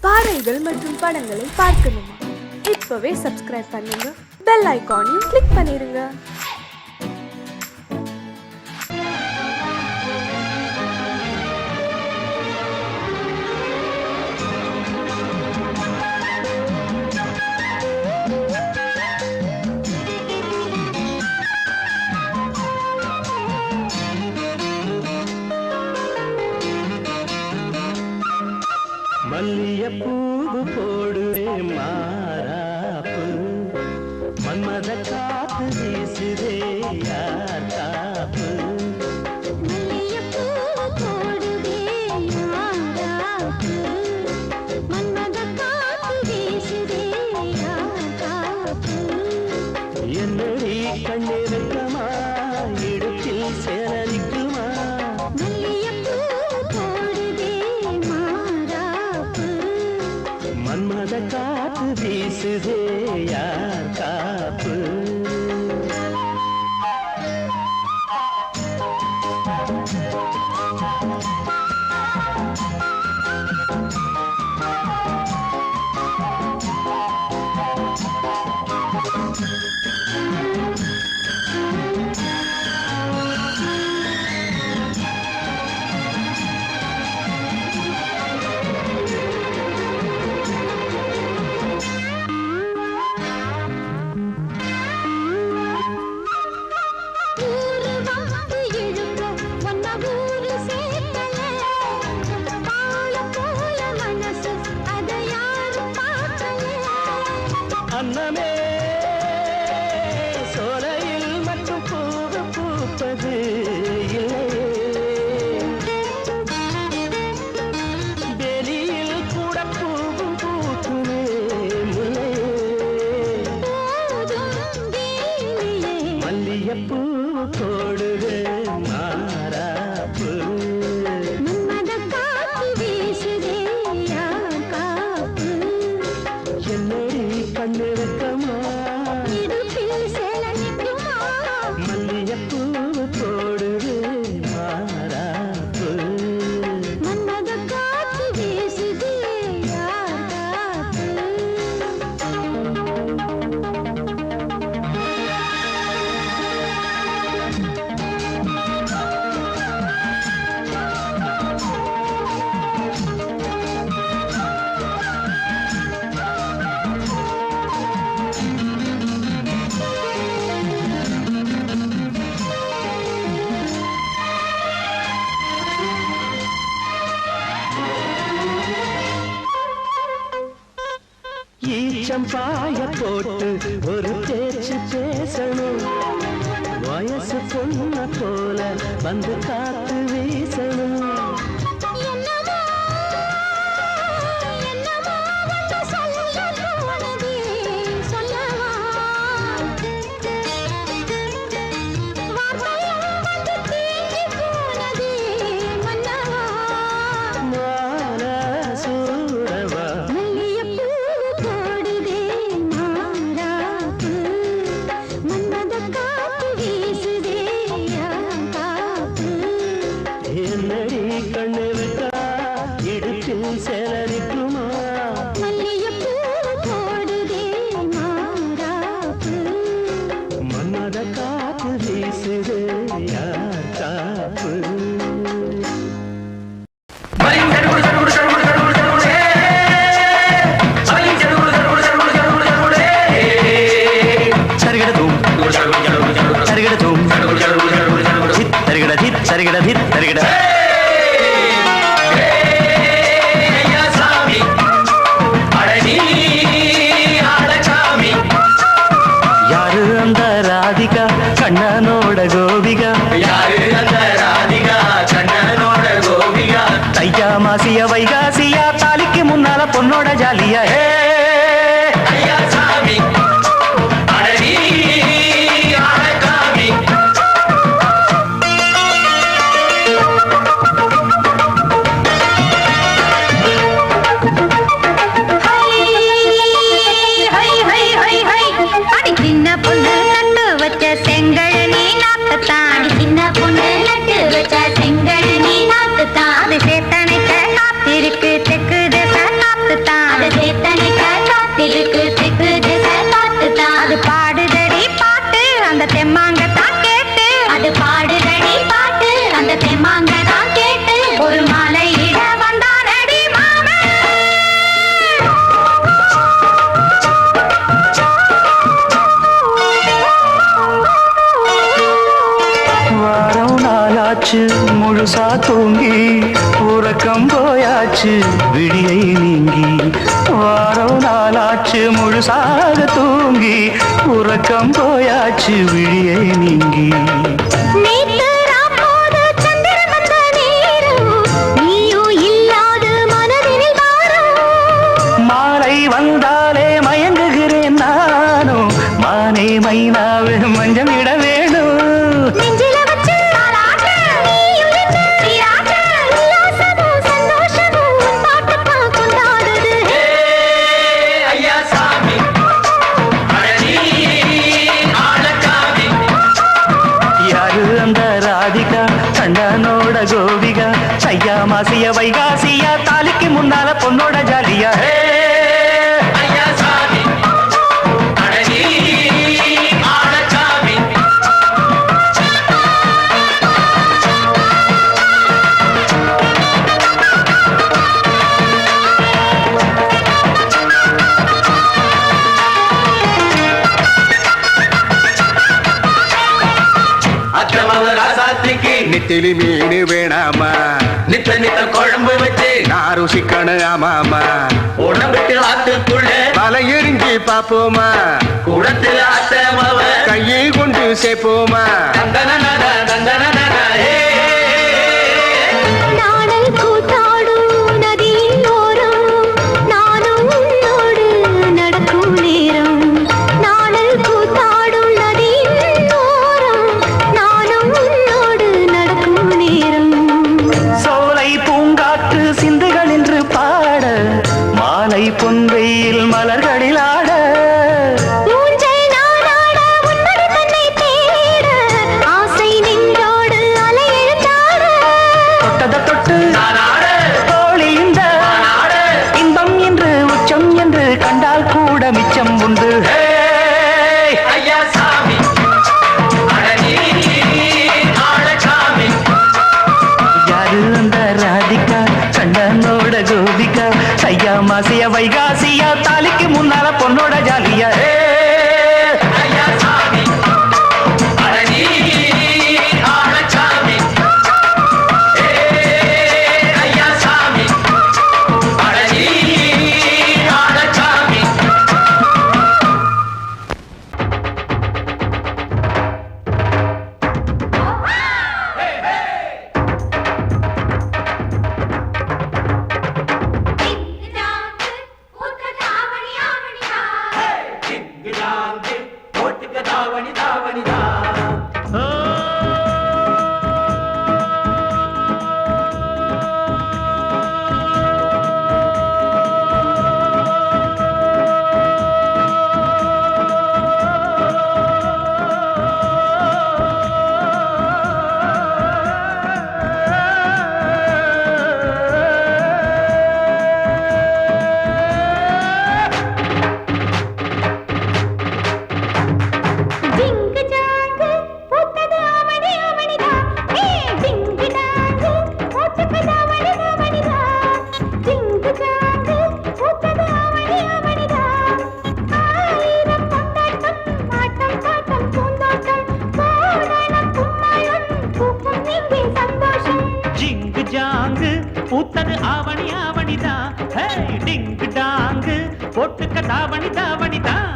பாடல்கள் மற்றும் படங்களை பார்க்கணுமா? இப்பவே சப்ஸ்கிரைப் பண்ணுங்க, பெல் ஐகானையும் கிளிக் பண்ணிருங்க. மல்லியப்பூவு போடுவே மாறாப்பு, மன்மத காத்து வீசுதே யார் காப்பு. மல்லியப்பூவு போடுவே மாறாப்பு, மன்மத காத்து வீசுதே யார் காப்பு. என்னடி கண்ணிருக்கமா, இடுப்பில் சேலரிக்குமா? மன்மத காத்து வீசுதே யார் காப்பு. அன்னமே சோலையில் மட்டும் பூவு பூப்பது இல்லையே, வெளியில் கூட பூவும் பூக்குமே முல்லையே. மல்லியப்பூ போடுவே மாறாப்பு, என்னடி கண்ணிருக்கமா, மல்லியப்பூ போடுவே மாறாப்பு. ஈச்சம்பாய போட்டு ஒரு பேச்சு பேசணும், வயசு பொண்ண போல வந்து காத்து வீசணும். என்னடி கண்ணிருக்கா, இடுப்பில் சேலரிக்குமா? மன்மத காத்து வீசுதே யார் காப்பு. யாரு அந்த ராதிகா கண்ணனோட கோபிகா, தையா மாசிய வைகாசியா, தாலிக்கு முன்னால பொண்ணோட ஜாலியா. செங்கழனி நாத்துத்தான், சின்ன பொண்ணு நட்டு வச்ச செங்கழனி நாத்துத்தான், அது சேத்தனைக்க காத்திருக்கு தெற்கு திசை நாத்துத்தான். முழுசா தூங்கி உறக்கம் போயாச்சு விடியை நீங்கி வாரம் நாளாச்சு முழுசாக தூங்கி உறக்கம் போயாச்சு விடியை நீங்கி மாலை வந்தாலே மயங்குகிறேன் நானும் மானே மைனாவே மஞ்சம் இட வேணும் கண்டனோட கோபிகா ஐயா மாசிய வைகாசியா தாலிக்கு முன்னால பொண்ணோட ஜாலியா நெத்திலி மீன் வேணாமா நித்த நித்த குழம்பு வச்சு நான் ருசிக்கணும் ஆமாமா உடம்புக்கு ஆத்துக்குள்ள பல எரிஞ்சு பாப்போமா குடத்துல ஆத்தமாவ கையை கொண்டு சேர்ப்போமா பொன்வெயில் மலர்களில் ஆட தொட்டத தொட்டு தோழி இந்த இன்பம் என்று உச்சம் என்று கண்டால் கூட மிச்சம் உண்டு யாரு அந்த ராதிகா கண்டனோட கோபிகா ஐயா மாசிய வைகாசியா தாலிக்கு முன்னால பொண்ணோட ஜாலியா பூத்தது ஆவணி ஆவணிதான் டிங்கு டாங்கு போட்டுக்க தாவணி தாவணிதான்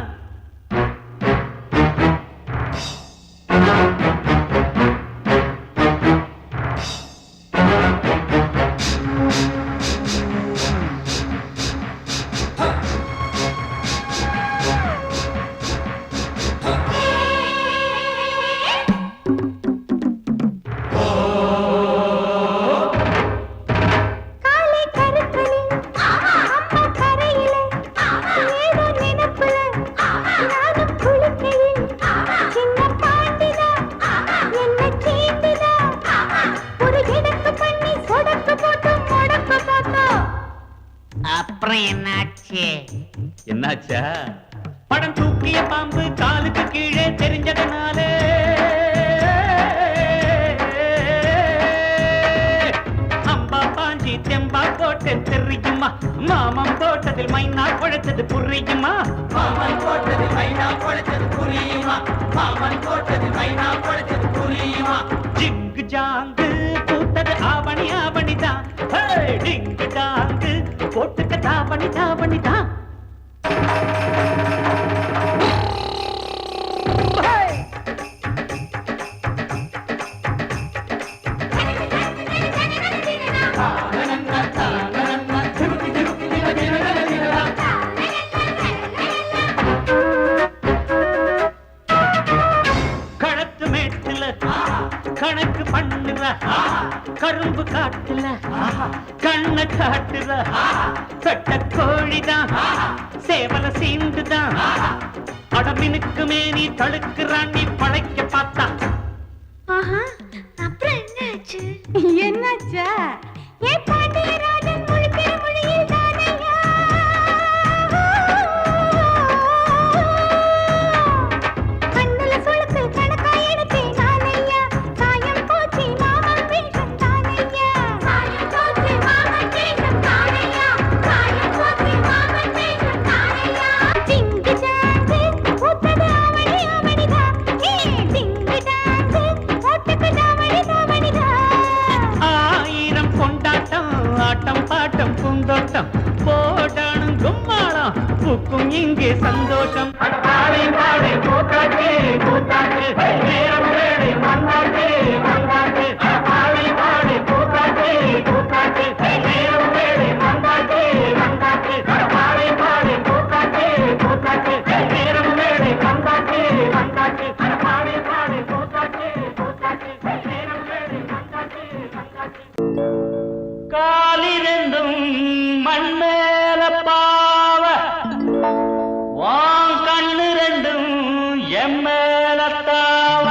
என்னாச்சா படம் தூக்கிய பாம்பு காலுக்கு கீழே தெரிஞ்சதனாலே அம்பா பாஞ்சி தெம்பா போட்டு தெரியுமா மாமம் போட்டதில் மைனா குழைச்சது புரியுமா மாமன் போட்டதில் மைனா குழைச்சது புரியுமா மாமன் போட்டதில் மைனா குழைச்சது புரியுமா ஜிங்கு ஜாங்கு பூத்தது ஆவணி ஆவணிதான் டிங்கு டாங்கு போட்டுக்க தாவணி தாவணிதான் களத்து மேட்டுல கணக்கு பண்ணுற கரும்பு காட்டுல கண்ண காட்டுற கட்ட கோழிதான் சேவல சீண்டுதான் அடமினுக்கு மேனி தடுக்கிறான் நீ பழைக்க பார்த்தா அப்புறம் என்னாச்சு என்னாச்சா ஏ பாண்டியராஜன் மொழிபெற மொழியில் தானையா கண்ணுல சுளுக்கு கணக்காய் எடுத்தேன் நானையா சாயம் போச்சு மாமன் வேஷம் தானையா சாயம் போச்சு மாமன் வேஷம் தானையா சாயம் போச்சு மாமன் வேஷம் தானையா டிங்கு டாங்கு ஊத்தது ஆவணி ஆவணிதா ஏ டிங்கு டாங்கு ஓட்டுக்கு தாவணி தாவணிதா ஆயிரம் கொண்டாட்டம் ஆட்டம் பாட்டம் பூந்தோட்டம் போடணும் கும்மாளம் பூக்கும் இங்கே சந்தோஷம் பாடி பாடி கூத்தாச்சு கூத்தாச்சு நேரம் வேலை வந்தாச்சு வந்தாச்சு பாடி பாடி கூத்தாச்சு கூத்தாச்சு நேரம் வேலை வந்தாச்சு வந்தாச்சு பாடி பாடி கூத்தாச்சு கூத்தாச்சு நேரம் வேலை வந்தாச்சு வந்தாச்சு பாடி பாடி கூத்தாச்சு கூத்தாச்சு நேரம் வேலை வந்தாச்சு வந்தாச்சு காலிரண்டும் மண்மேல பாவ வான் கண்ணு ரெண்டும் எம்மேல தாவ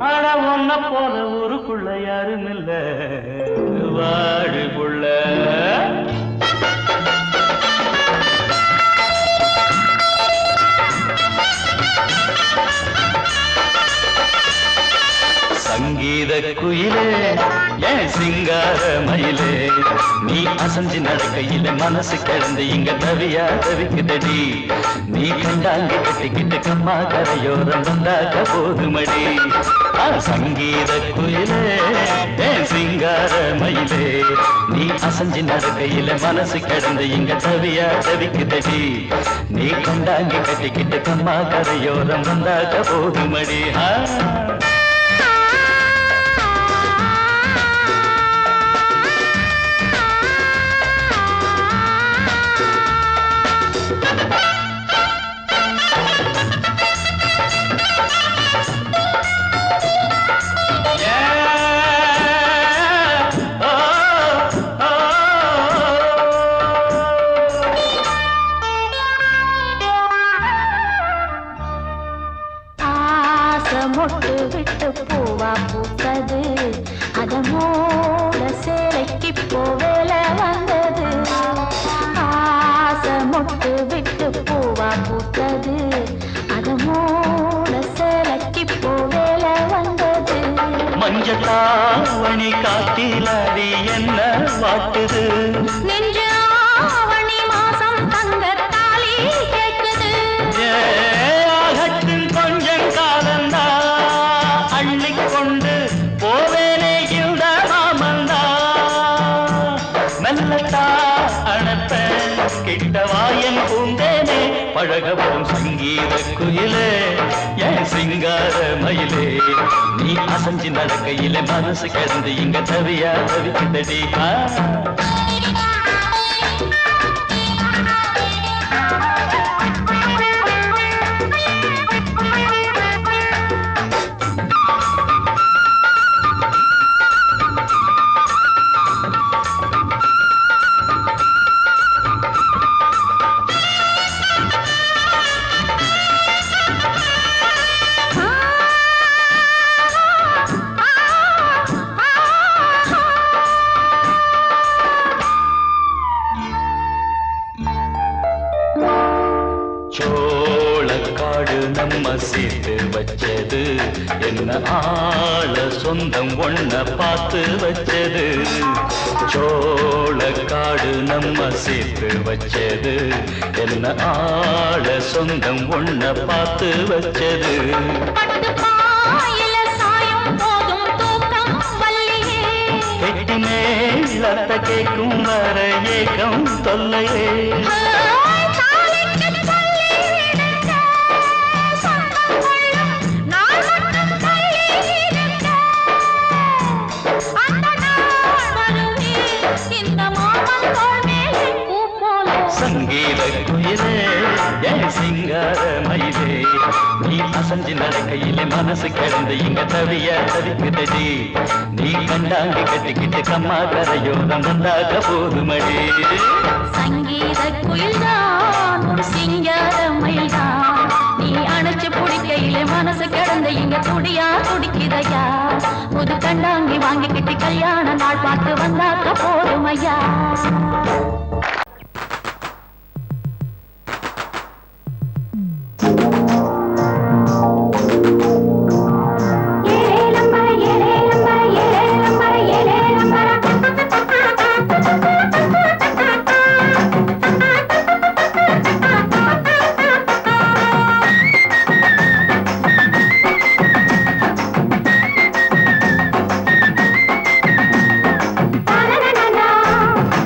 அட ஒன்ன போல ஊருக்குள்ள யாரும் இல்ல வாடுக்குள்ள சங்கீத குயிலே ஏன் சிங்கார மயிலே நீ அசஞ்சு நடக்கையில மனசு கிடந்து இங்க தவியா தவிக்குதடி நீ கண்டாங்கி கட்டிக்கிட்டு கம்மா கரையோரம் வந்தாக்க போதுமடி சங்கீத குயிலே ஏன் சிங்கார மயிலே நீ அசஞ்சு நடக்கையில மனசு கிடந்து இங்க தவியா தவிக்குதடி நீ கண்டாங்கி கட்டிக்கிட்டு கம்மா கரையோரம் வந்தாக்க போதுமடி மொட்டு விட்டு பூவா பூத்தது அத மூட சேலைக்கு போவேல வந்தது ஆசை மொட்டு விட்டு பூவா பூத்தது அத மூட சேலைக்கு போவேல வந்தது மஞ்சளாவணி காட்டிலாடி என்ன வாட்டுது நெஞ்சு ஆவணி மாசம் தங்க தாலி கேட்குது ஆகட்டும் கொஞ்சம் காலந்தா அள்ளிக்கொண்டு போவேனே இந்த மாமந்தா மெல்லத்தா அணப்ப கிட்டவாயன் பூந்தேனே பழகவும் சங்கீத குயிலே என் சிங்கார மயிலே நீ அசஞ்சு நடக்கையில மனசு கிடந்து இங்க தவியா தவிக்குதடி சோளக்காடு நம்ம சேர்த்து வச்சது என்ன ஆள சொந்தம் ஒன்ன பார்த்து வச்சது சோளக்காடு நம்ம சேர்த்து வச்சது என்ன ஆள சொந்தம் ஒன்ன பார்த்து வச்சது பட்டு பாயில சாயம் போதும் தூக்கம் வல்லியே உள்ளத்த கேட்கும் வர ஏக்கம் தொல்லையே சங்கீத குயிலே என் சிங்கார மயிலே நீ அசஞ்சு நடக்கையிலே மனசு கிடந்து இங்க தவிய தவிக்குதடி நீ கண்டாங்கி கட்டிக்கிட்டு கம்மா கரையோரம் வந்தாக போதுமடி சங்கீத குயில்தான் சிங்கார மயில்தான் நீ அணைச்சு பிடிக்கையிலே மனசு கிடந்து இங்க துடியா துடிக்குதையா புது கண்டாங்கி வாங்கிக்கிட்டு கல்யாண நாள் பார்த்து வந்தாக்க போதுமையா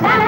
la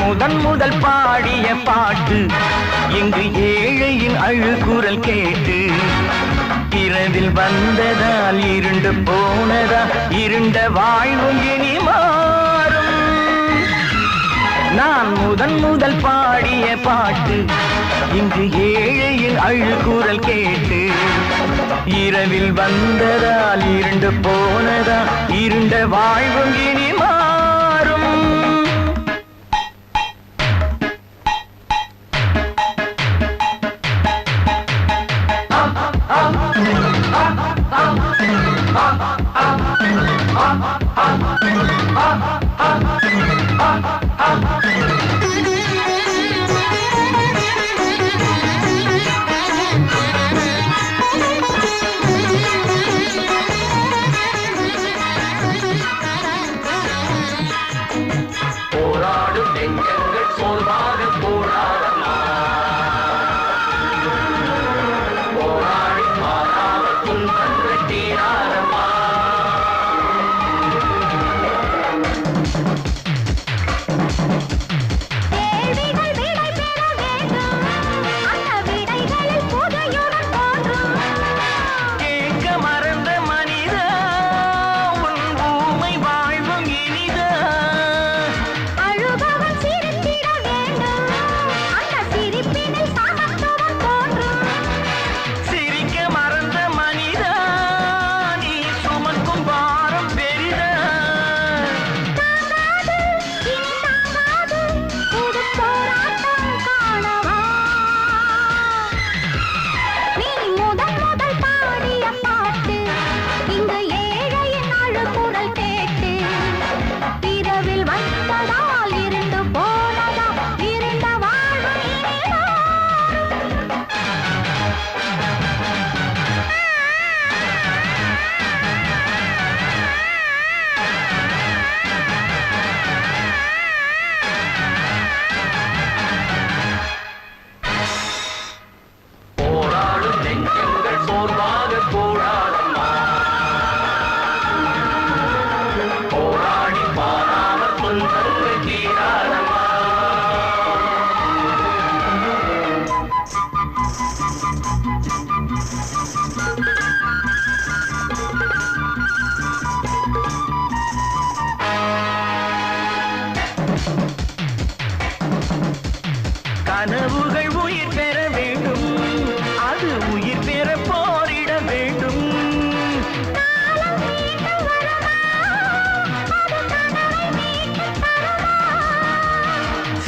முதல் பாடிய பாட்டு இங்கு ஏழையின் அழுகுரல் கேட்டு இரவில் வந்ததால் இருண்டு போனதா இருண்ட வாழ்வும் இனி மாறும். நான் முதல் பாடிய பாட்டு இங்கு ஏழையின் அழுகுரல் கேட்டு இரவில் வந்ததால் இருண்டு போனதா இருண்ட வாழ்வும் இனி மாறும். போராடும் நெஞ்சங்கள் சோர்வாக போராடமா போராடி மாறாமல் துன்பங்கள் தீராதமா கேள்விகள் விடை பெற வேண்டும் அந்த விடைகளில் புதையுடன் தோன்றும் கேட்க மறந்த மனிதா உன் ஊமை வாழ்வும் இனிதா. அழுபவன் சிரித்திட வேண்டும் அந்த சிரிப்பினில் சமத்துவம் தோன்றும் சிரிக்க மறந்த மனிதா நீ சுமக்கும் பாரம் பெரிதா. தாங்காது இனி தாங்காது புது போராட்டம் காணவா நீ முதல் பாடிய பாட்டு இங்கு ஏழையின் அழுகுரல் கேட்டு இரவில் வந்ததால் இருண்டு போனதா இருண்ட வாழ்வு இனி மாறும். போராடும் நெஞ்சங்கள் சோர்வாக போராடமா போராடி மாறாமல் துன்பங்கள் தீராதமா கனவுகள் உயிர் பெற வேண்டும் அது உயிர் பெற போரிட வேண்டும். காலம் மீண்டு வருமா அது கனவை மீட்டுத் தருமா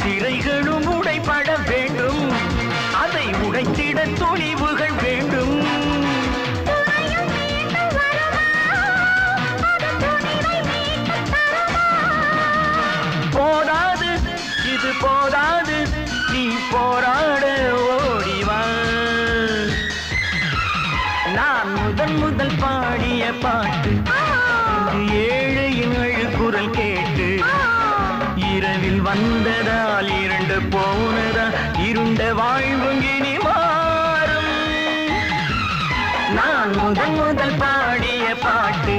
சிறைகளும் உடைபட வேண்டும் அதை உடைத்திட துணிவுகள் வேண்டும். துணையும் மீண்டு வருமா அது துணிவை மீட்டுத் தருமா போதாது இது போதாது நீ போராட ஓடிவா. நான் முதல் பாடிய பாட்டு இங்கு ஏழையின் அழுகுரல் கேட்டு இரவில் வந்ததால் இருண்டு போனதா இருண்ட வாழ்வும் இனி மாறும். நான் முதல் பாடிய பாட்டு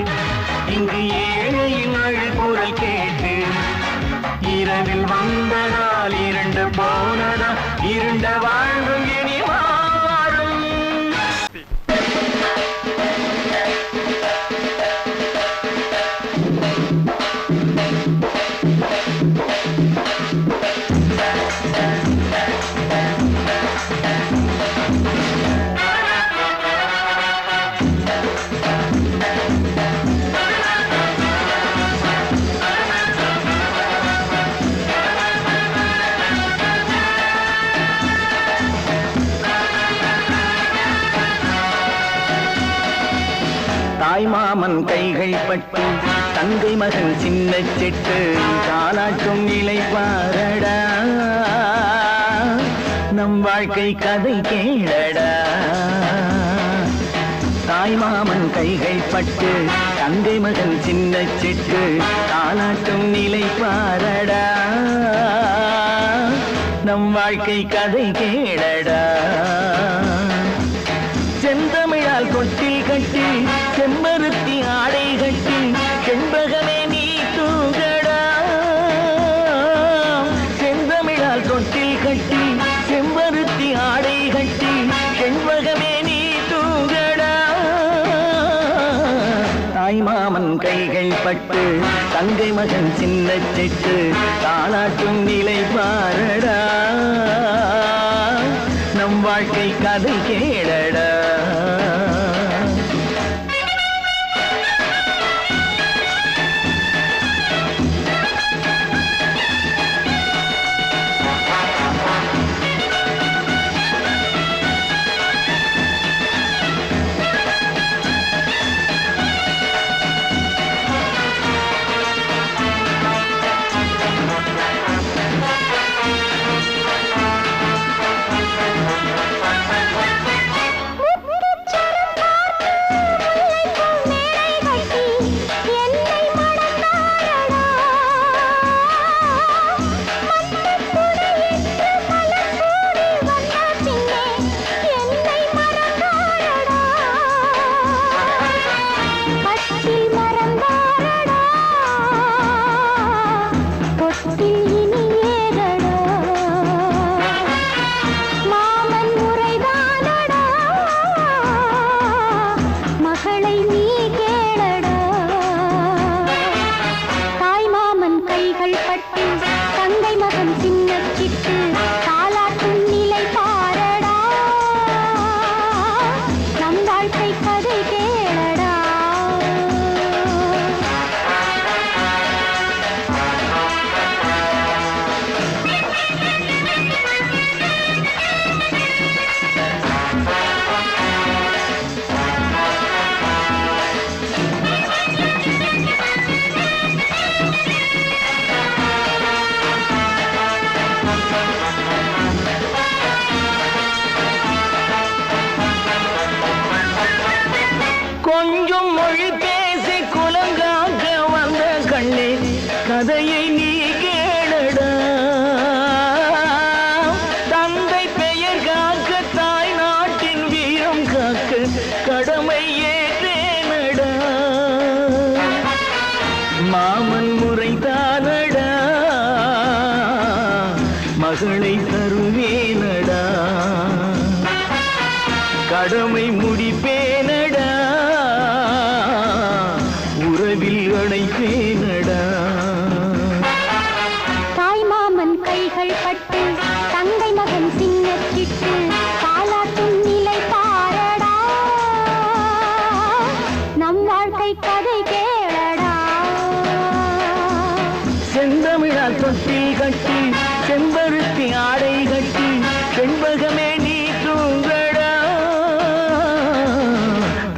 இங்கு ஏழையின் அழுகுரல் கேட்டு இரவில் வந்ததால் இருண்டு போனதா இருண்ட வாழ்வும் இனி மாறும். தாய்மாமன் கைகள் பட்டு தந்தை மகன் சின்ன செட்டு தாலாட்டும் நிலை பாரடா நம் வாழ்க்கை கதை கேளடா. தாய்மாமன் கைகள் பட்டு தந்தை மகன் சின்ன செட்டு தாலாட்டும் நிலை பாரடா நம் வாழ்க்கை கதை கேளடா. செந்தமிழால் கொட்டில் கட்டி செம்பருத்தி ஆடை கட்டி செண்பகமே நீ தூங்கடா. செந்த தாய்மாமன் கைகள் பட்டு தங்கை மகன் சின்ன செட்டு தாளாட்டும் நிலை பாரடா நம் வாழ்க்கை கதை கேளடா கொஞ்சம் மொழி பேசி குலங்காக்க வந்த கண்ணே கதையை நீ கேளடா தந்தை பெயர் காக்க தாய் நாட்டின் வீரம் காக்க கடமை ஏற்றேனடா மாமன் முறைதானடா மகளை தருவேனடா கடமை முடிப்பேனடா உறவில் அணைப்பேனடா தாய் மாமன் கைகள் பட்டு தங்கை மகன் சின்னச்சிட்டு தாலாட்டும் நிலை பாரடா நம் வாழ்க்கை கதை கேளடா செந்தமிழால் தொட்டில் கட்டி செம்பருத்தி ஆடை கட்டி செண்பகமே நீ தூங்கடா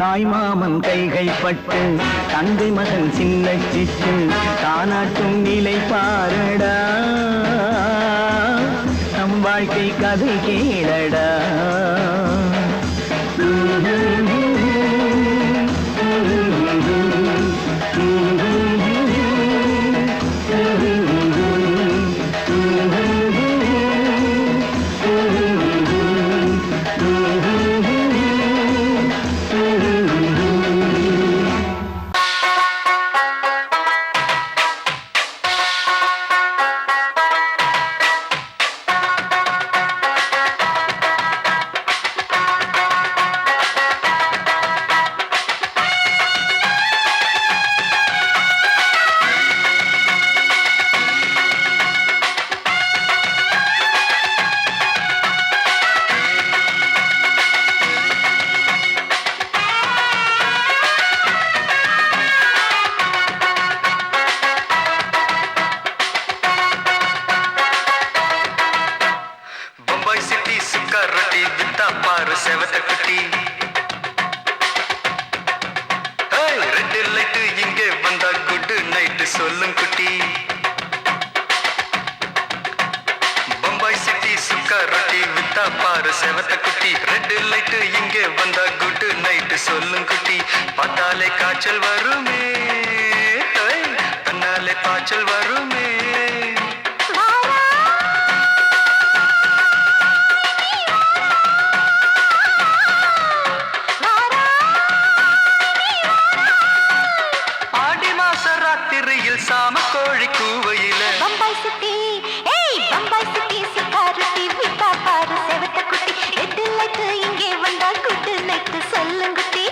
தாய்மாமன் கைகள் பட்டு தங்கை மகன் சின்ன சிட்டு தானாட்டும் நிலை பாரடா நம் வாழ்க்கை கதை கேளடா செவத்த குட்டி ரெட் லைட் இங்கே வந்தா குட் நைட் சொல்லும் குட்டி பம்பாய் சிட்டி சுக்கா ரொட்டி வித்தா பாரு செவத்த குட்டி ரெட் லைட் இங்கே வந்தா குட் நைட் சொல்லும் குட்டி பார்த்தாலே காய்ச்சல் வருமே தன்னாலே பாய்ச்சல் வருமே சாம கோழி கூவையில பம்பாய் சிட்டி பம்பாய் சிட்டி சிக்காருட்டி விட்டா பாரு செவத்த குட்டி ரெட் லைட் இங்கே வந்தா குட் நைட் சொல்லுங்குட்டி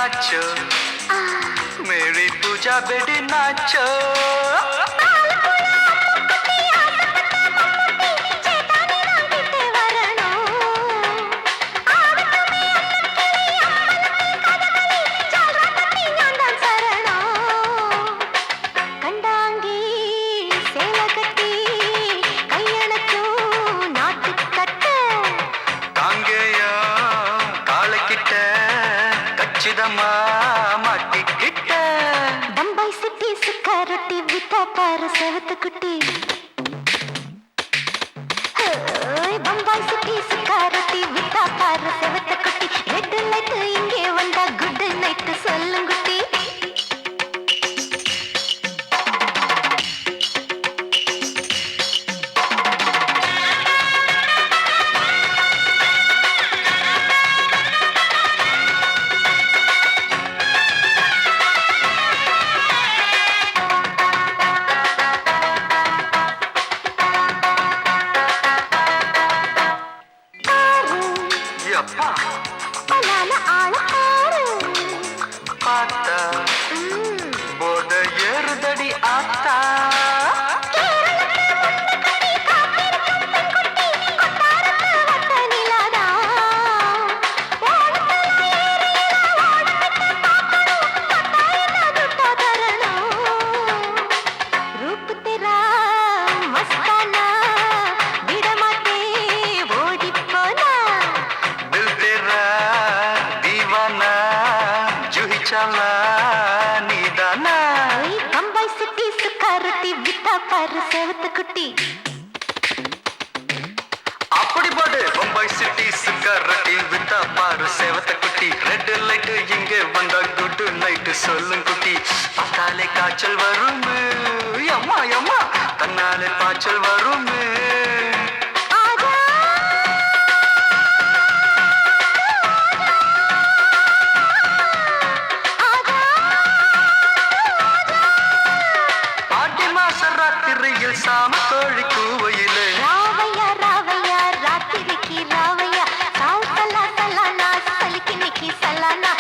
नाचो मेरी पूजा बेटी नाचो बम्बई सिटी सुखा रोटी बिता पार सेवत कुटी बम्बई सिटी सुखा रोटी बिता पार सेवत कुटी रेड लाइट इंगे वंदा गुड नाइट सोल्लुंगुटी அப்படி போடு பம்பாய் சிட்டி சிக்காரட்டி வித்தா பாரு சேவத்த குட்டி ரெட் லைட் இங்கே வந்தா குட் நைட் சொல்லும் குட்டி பார்த்தாலே காய்ச்சல் வரும் அம்மா அம்மா தன்னாலே பாய்ச்சல் வரும் ஆடி மாச ராத்திரியில் சாம கோழி கூவையிலே ராவையா ராவையா ராத்திரிக்கு ராவையா சால் சலா சலானா சலிக்கு நிக்கி சலானா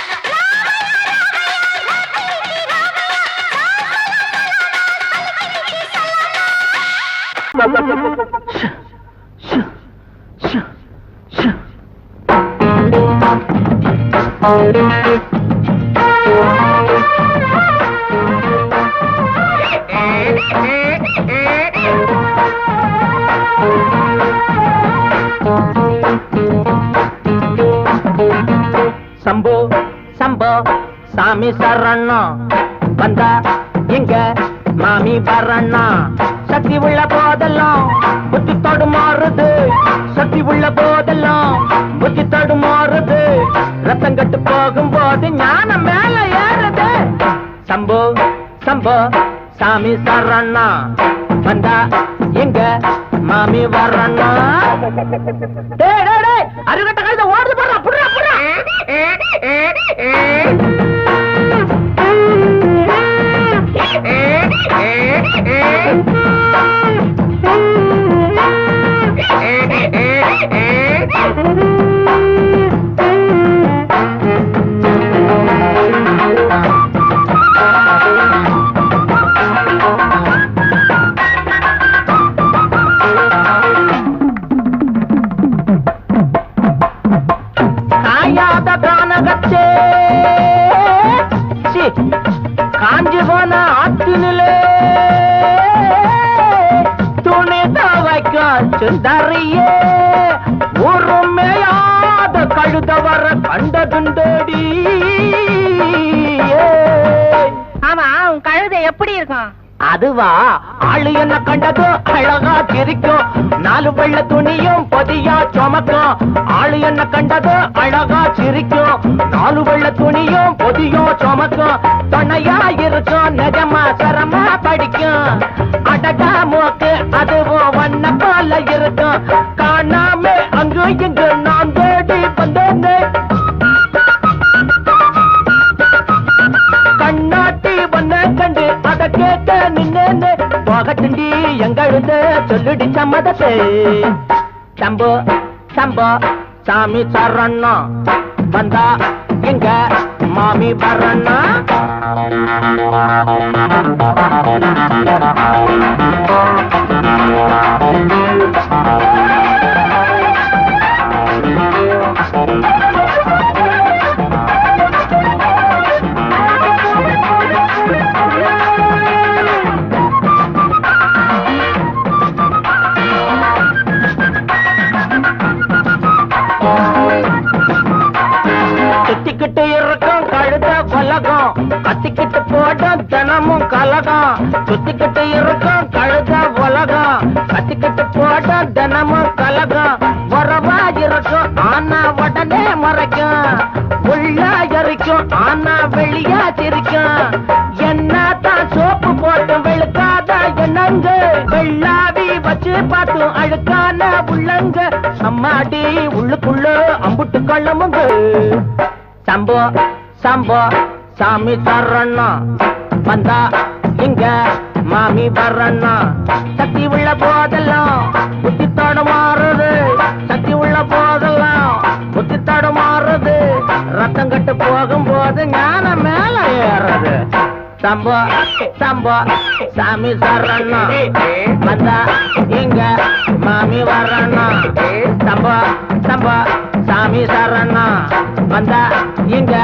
சம்போ சம்போ சாமி சரணம் வந்தா எங்க மாமி வரண்ணா சக்தி உள்ள போதெல்லாம் புத்தி தடுமாறுது சக்தி உள்ள போதெல்லாம் புத்தி தடுமாறுது ரத்தம் கட்டு போகும்போது ஞானம் மேல ஏறுது சம்போ சம்போ சாமி சரணா வந்தா எங்க மாமி வரண்ணா அருகட்ட கழுத ஓடுது போடுறா புடுறா புடுறா காஞ்சி போன ஆத்தினிலே துணி துவைக்க சுந்தரியே உருமையாத கழுத வர கண்டதுண்டடி ஆமா உன் கழுதை எப்படி இருக்கும் அதுவா ஆளு என்ன கண்டதோ அழகா சிரிக்கும் நாலு வெள்ள துணியும் பொதியா சுமக்கும் ஆளு என்ன கண்டதோ அழகா சிரிக்கும் நாலு வெள்ள துணியும் பொதியும் சுமக்கும் துணையா இருக்கும் நிஜமா சரமா படிக்கும் அடகா மூக்கு அதுவும் வண்ண போல இருக்கும் காணாம அங்கு இங்கு நான் தேடி வந்தேன்னு கண்ணாட்டி வந்த கண்டு அத கேட்க நின்னேன்னு போகட்டுண்டி எங்கழுத சொல்லுடி சம்மதத்தை சம்போ சம்போ சாமி சரணம் வந்தா எங்க மாமி வரண்ணா சுத்திக்கிட்டு இருக்கும் கழுத கொலகம் கத்திக்கிட்டு போடும் தினமும் கலகம் சுத்திக்கிட்டு இருக்கும் கழுத உலகம் கத்திக்கிட்டு போடும் தினமும் கலகம் உறவா இருக்கும் ஆனா உடனே மறைக்கும் உள்ளா எரிக்கும் ஆனா வெளியா சிரிக்கும் என்னதான் சோப்பு போட்டு வெளுக்காத என்னங்க வெள்ளாவி வச்சு பார்த்து அழுக்கான உள்ளங்க அம்மாடி உள்ளுக்குள்ள அம்புட்டு கொள்ளமுங்க சம்போ சம்போ சாமி தரண்ணா வந்தா இங்க மாமி வரண்ணா சக்தி உள்ள போதெல்லாம் புத்தி தடுமாறுது சக்தி உள்ள போதெல்லாம் புத்தி தடுமாறுது ரத்தம் கட்டு போகும்போது ஞானம் மேல ஏறுது சம்போ சம்போ சாமி சரணா வந்தா இங்க மாமி வரண்ணா சம்போ சம்போ சாமி சரணா வந்தா இங்க